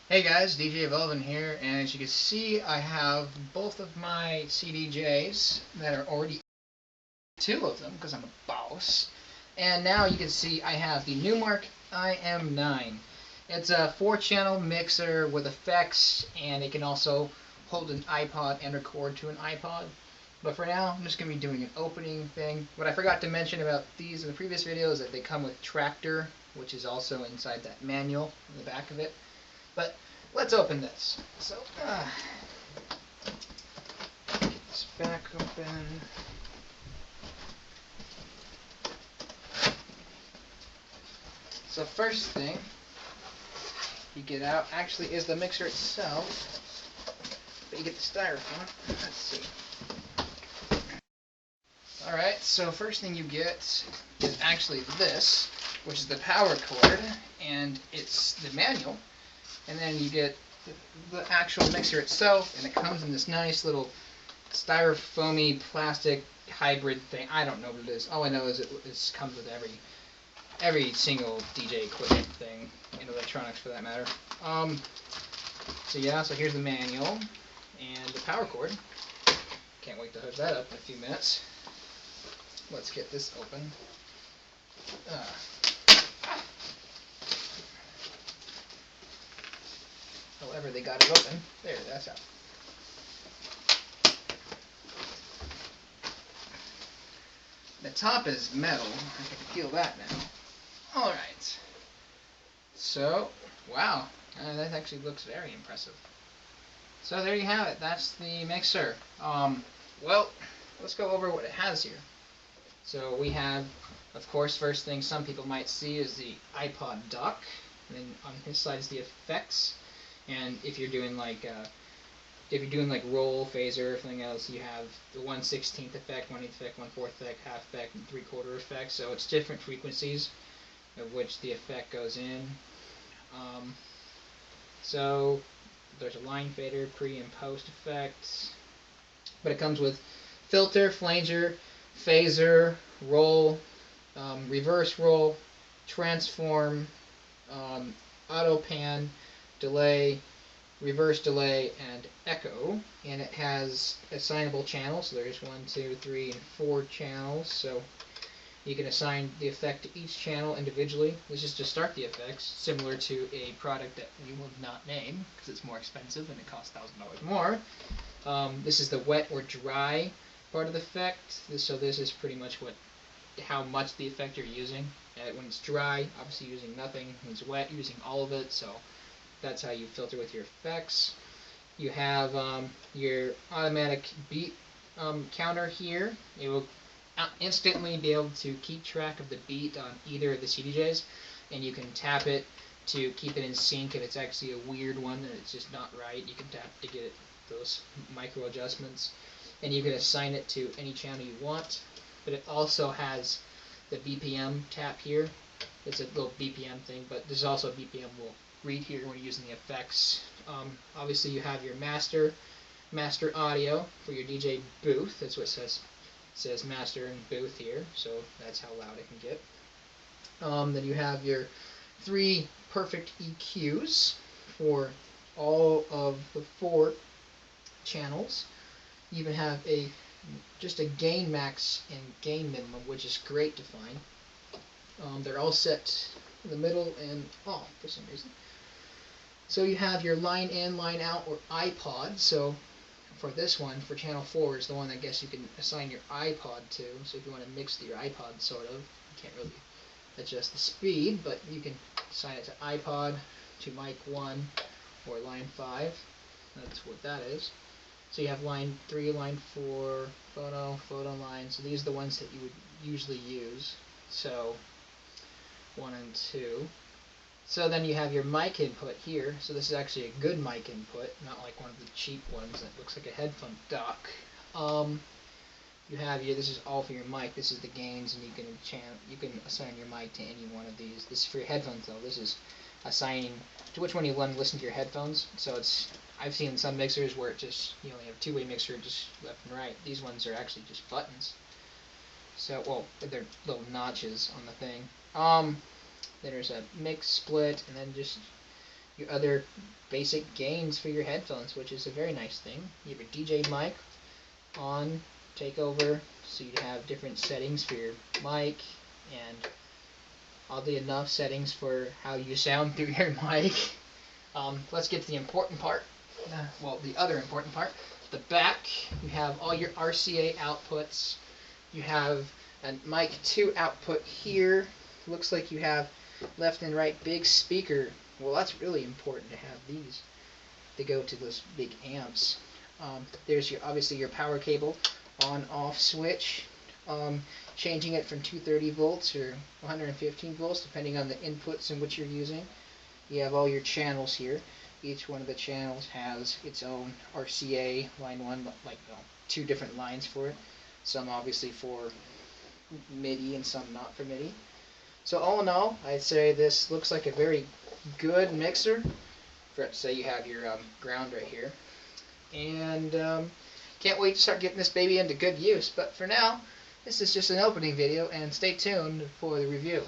Hey guys, DJ Velvin here, and as you can see, I have both of my CDJs that are already two of them because I'm a boss. And now you can see I have the Numark iM9. It's a 4-channel mixer with effects, and it can also hold an iPod and record to an iPod. But for now, I'm just going to be doing an opening thing. What I forgot to mention about these in the previous video is that they come with Tractor, which is also inside that manual in the back of it. But let's open this. So, get this back open. So first thing you get out actually is the mixer itself. But you get the styrofoam. Let's see. Alright, so first thing you get is actually this, which is the power cord, and it's the manual. And then you get the actual mixer itself, and it comes in this nice little styrofoamy plastic hybrid thing. I don't know what it is. All I know is it comes with every single DJ equipment thing in electronics, for that matter. So yeah, so here's the manual and the power cord. Can't wait to hook that up in a few minutes. Let's get this open. However they got it open. There, that's out. The top is metal. I can feel that now. Alright. So, wow. That actually looks very impressive. So there you have it. That's the mixer. Well, let's go over what it has here. So we have, of course, first thing some people might see is the iPod dock. And then on his side is the effects. And if you're doing like roll, phaser, everything else, you have the 1/16 effect, 1/8 effect, 1/4 effect, half effect, and 3/4 effect. So it's different frequencies of which the effect goes in. So there's a line fader, pre and post effects. But it comes with filter, flanger, phaser, roll, reverse roll, transform, auto pan, delay, reverse delay, and echo. And it has assignable channels. So there's 1, 2, 3, and 4 channels. So you can assign the effect to each channel individually. This is to start the effects, similar to a product that we will not name because it's more expensive and it costs $1,000 more. This is the wet or dry part of the effect. So this is pretty much how much the effect you're using. When it's dry, obviously using nothing. When it's wet, using all of it. So that's how you filter with your effects. You have your automatic beat counter here. It will instantly be able to keep track of the beat on either of the CDJs, and you can tap it to keep it in sync. If it's actually a weird one and it's just not right, you can tap to get those micro adjustments, and you can assign it to any channel you want. But it also has the BPM tap here. It's a little BPM thing, but there's also a BPM we'll read here when you're using the effects. Obviously you have your master audio for your DJ booth. That's what it says. It says master and booth here, so that's how loud it can get. Then you have your 3 perfect EQs for all of the 4 channels. You even have just a gain max and gain minimum, which is great to find. They're all set in the middle and off for some reason. So you have your line in, line out, or iPod. So for this one, for channel 4 is the one I guess you can assign your iPod to. So if you want to mix to your iPod, sort of, you can't really adjust the speed, but you can assign it to iPod, to mic 1, or line 5. That's what that is. So you have line 3, line 4, photo line. So these are the ones that you would usually use. So 1 and 2. So then you have your mic input here. So this is actually a good mic input, not like one of the cheap ones that looks like a headphone dock. You have here, this is all for your mic. This is the gains, and you can assign your mic to any one of these. This is for your headphones though. This is assigning to which one you want to listen to your headphones. So I've seen some mixers where it just, you only have a 2-way mixer, just left and right. These ones are actually just buttons. So, well, they're little notches on the thing. Then there's a mix, split, and then just your other basic gains for your headphones, which is a very nice thing. You have your DJ mic on, take over, so you have different settings for your mic and oddly enough settings for how you sound through your mic. Let's get to the important part. Well, the other important part. The back, you have all your RCA outputs. You have a mic 2 output here. Looks like you have left and right big speaker. Well, that's really important to have these to go to those big amps. There's your obviously your power cable on-off switch. Changing it from 230 volts or 115 volts depending on the inputs in which you're using. You have all your channels here. Each one of the channels has its own RCA, line 1, like 2 different lines for it. Some obviously for MIDI and some not for MIDI. So all in all, I'd say this looks like a very good mixer. For say you have your ground right here. And can't wait to start getting this baby into good use. But for now, this is just an opening video, and stay tuned for the review.